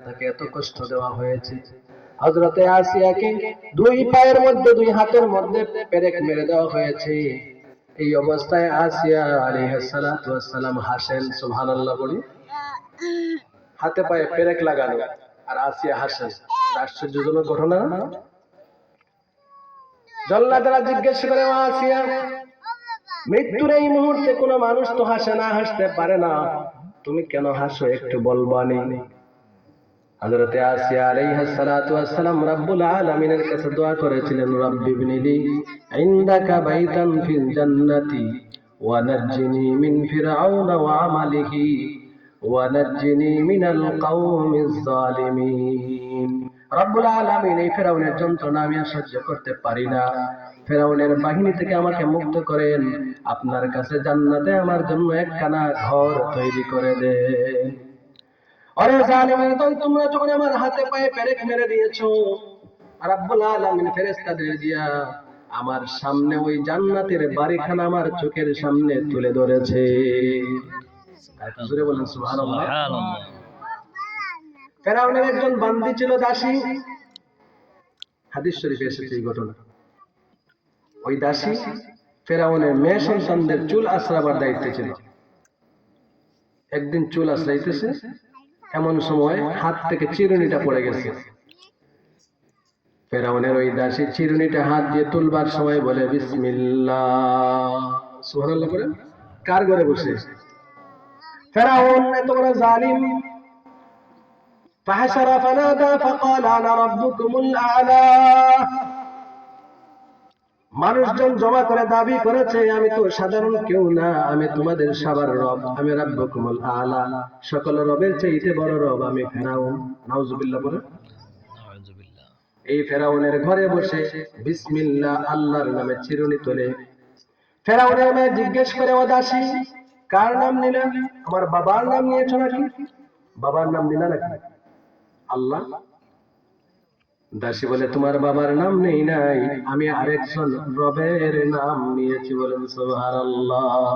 তাকে এত কষ্ট দেওয়া হয়েছে। হযরতে আসিয়াকে দুই পায়ের মধ্যে দুই হাতের মধ্যে পেরেক মেরে দেওয়া হয়েছে। এই অবস্থায় আসিয়া আলাইহিস সালাতু ওয়াস সালাম হাসেন, সুবহানাল্লাহ বলি। হাতে পায়ে পেরেক লাগানো আর আসিয়া হাসেন, আশ্চর্যজনক ঘটনা। জল্লাদরা জিজ্ঞেস করে, আসিয়া, মৃত্যুর এই মুহূর্তে কোনো মানুষ তো হাসে না, হাসতে পারে না, তুমি কেন হাসো একটু বলবানি? হযরতে আসিয়া আলাইহিস সালাতু ওয়াস সালাম রব্বুল আলামিনের কাছে দোয়া করেছিলেন, রব্বি ইবনিলি ইনদাকা বাইতান ফিল জান্নাতি ওয়া নাজ্জিনি মিন ফিরআউনা ওয়া আমালিহি ওয়া নাজ্জিনি মিনাল কওমিজ জালিমিন। রব্বুল আলামিন, এই ফিরআউনের যন্ত্রণা আমি আর সহ্য করতে পারি না, ফিরআউনের বাহিনী থেকে আমাকে মুক্ত করেন, আপনার কাছে জান্নাতে আমার জন্য একখানা ঘর তৈরি করে দেন। আরে জালিমের দল, তোমরা যখন আমার হাতে পায়ে পেরেক মেরে দিয়েছো, রব্বুল আলামিন ফেরেশতাদের দিয়া আমার সামনে ওই জান্নাতের বাড়িখানা আমার চোখের সামনে তুলে ধরেছে। জোরে বলেন সুবহানাল্লাহ। ফিরআউনের একজন বান্দী ছিল, দাসী। হাদিস শরীফে এসেছে এই ঘটনা। ওই দাসী ফিরআউনের মেয়ে সন্তানদের চুল আঁচড়াবার দায়িত্বে ছিল। একদিন চুল আঁচড়াইতেছে, এমন সময় হাত থেকে চিরুনিটা পড়ে গেছে। ফিরআউনের ওই দাসী চিরুনিটা হাত দিয়ে তুলবার সময় বলে, বিসমিল্লাহ, সুবহানাল্লাহ করে। কার ঘরে বসে? ফিরআউন এত বড় জালিম। ফাহাশারা ফানাদা ফাকাল আনা রাব্বুকুমুল আ'লা। মানুষজন জমা করে দাবি করেছে, আমি তো সাধারণ কেউ না, আমি তোমাদের সবার রব, আমি রাব্বুকুমুল আ'লা, সকল রবের চাইতে বড় রব আমি ফিরআউন। নাউজুবিল্লাহ বলে। এই ফিরআউনের ঘরে বসে বিসমিল্লাহ, আল্লাহর নামে চিরুনি তোলে। ফিরআউনের মেয়ে জিজ্ঞেস করে, ও দাসী, কার নাম নিলে? আমার বাবার নাম নিয়েছো নাকি? বাবার নাম নিলা নাকি? আল্লাহ। দাসী বলে, তোমার বাবার নাম নেই নাই, আমি আরেকজন রবের নাম নিয়েছি। বলেন সুবহানাল্লাহ।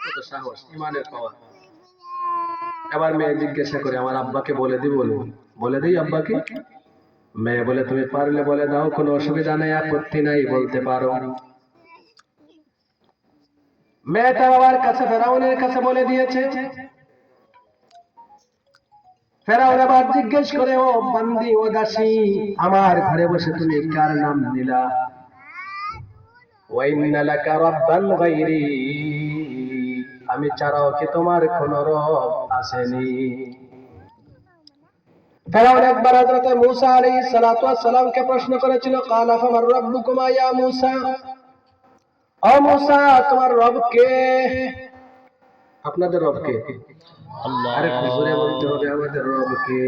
কত সাহস, ঈমানের পাওয়ার। এবার মেয়ে জিজ্ঞাসা করে, আমার আব্বাকে বলে দিব? বলে দেই আব্বাকে? মেয়ে বলে, তুমি পারলে বলে দাও, কোনো অসুবিধা নেই, আপত্তি নাই, বলতে পারো। মেয়েটা বাবার কাছে ফিরআউনের কাছে বলে দিয়েছে। ফিরআউন আবার জিজ্ঞেস করে, ও বান্দি, ও দাসী, আমার ঘরে বসে তুমি কার নাম নিলা? ওয়া ইন্না লাকা রাব্বান গায়রি, আমি ছাড়াও কি তোমার কোন রব আসেনি? ফিরআউন একবার হযরত মূসা আলাইহিস সালাতু ওয়াস সালামকে প্রশ্ন করেছিল, ক্বালা ফামান রাব্বুকুমা ইয়া মূসা, ও মূসা, তোমার রব কে? আপনাদের রব কে? আল্লাহ। আরে জোরে বলতে হবে, আমাদের রব কে?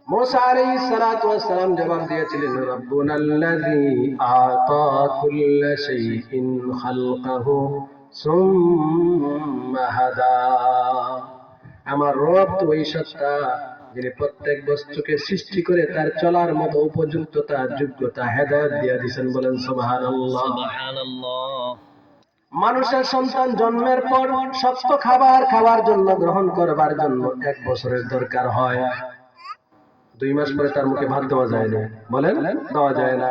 মূসা আলাইহিস সালাতু ওয়াস সালাম জবাব দিয়েছিলেন, রাব্বুনাল্লাযী আতা কুল্লা শাইইন খালকাহু সুম্মা হাদা, আমার রব তো ওই সত্তা যিনি প্রত্যেক বস্তুকে সৃষ্টি করে তার চলার মতো উপযুক্ততা, যোগ্যতা, হেদায়েত দিয়ে দিয়েছেন। বলেন সুবহানাল্লাহ। মানুষের সন্তান জন্মের পর শক্ত খাবার খাওয়ার জন্য, গ্রহণ করবার জন্য 1 বছরের দরকার হয়। 2 মাস পরে তার মুখে ভাত দেওয়া যায় না, বলেন, দেওয়া যায় না।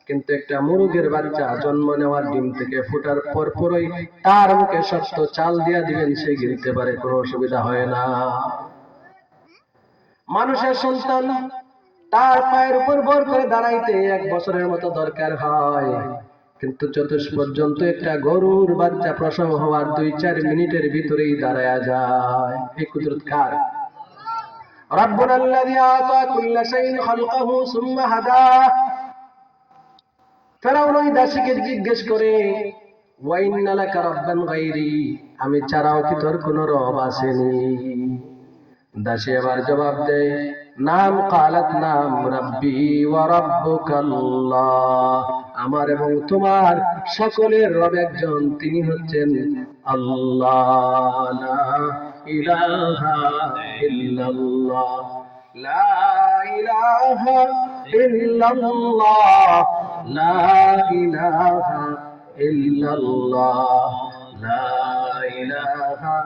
কিন্তু একটা মুরগের বাচ্চা জন্ম নেওয়ার ডিম থেকে ফোটার পর পরই তার মুখে শক্ত চাল দিয়া দিবেন, সে গিলতে পারে, কোনো অসুবিধা হয় না। মানুষের সন্তান তার পায়ের উপর ভর করে দাঁড়াইতে 1 বছরের মতো দরকার হয়, কিন্তু যতক্ষণ পর্যন্ত একটা গরুর বাচ্চা প্রসব হওয়ার 2-4 মিনিটের ভিতরেই দাঁড়ায়া যায়। এই কুদরত কার? রাব্বুনাল্লাযী আতা কুল্লা শাইইন খালকাহু সুম্মা হাদা। ফিরআউন ওই দাসীকে জিজ্ঞেস করে, ওয়া ইন্না লাকা রাব্বান গায়রি, আমি ছাড়াও কি তোর কোনো রব আসেনি? দাসী আবার জবাব দেয়, নাম, ক্বালাত নাম, রাব্বি ওয়া রাব্বুকাল্লাহ, আমার এবং তোমার সকলের রব একজন, তিনি হচ্ছেন আল্লাহ, লা ইলাহা ইল্লাল্লাহ, লা ইলাহা ইল্লাল্লাহ, লা ইলাহা ইল্লাল্লাহ, লা ইলাহা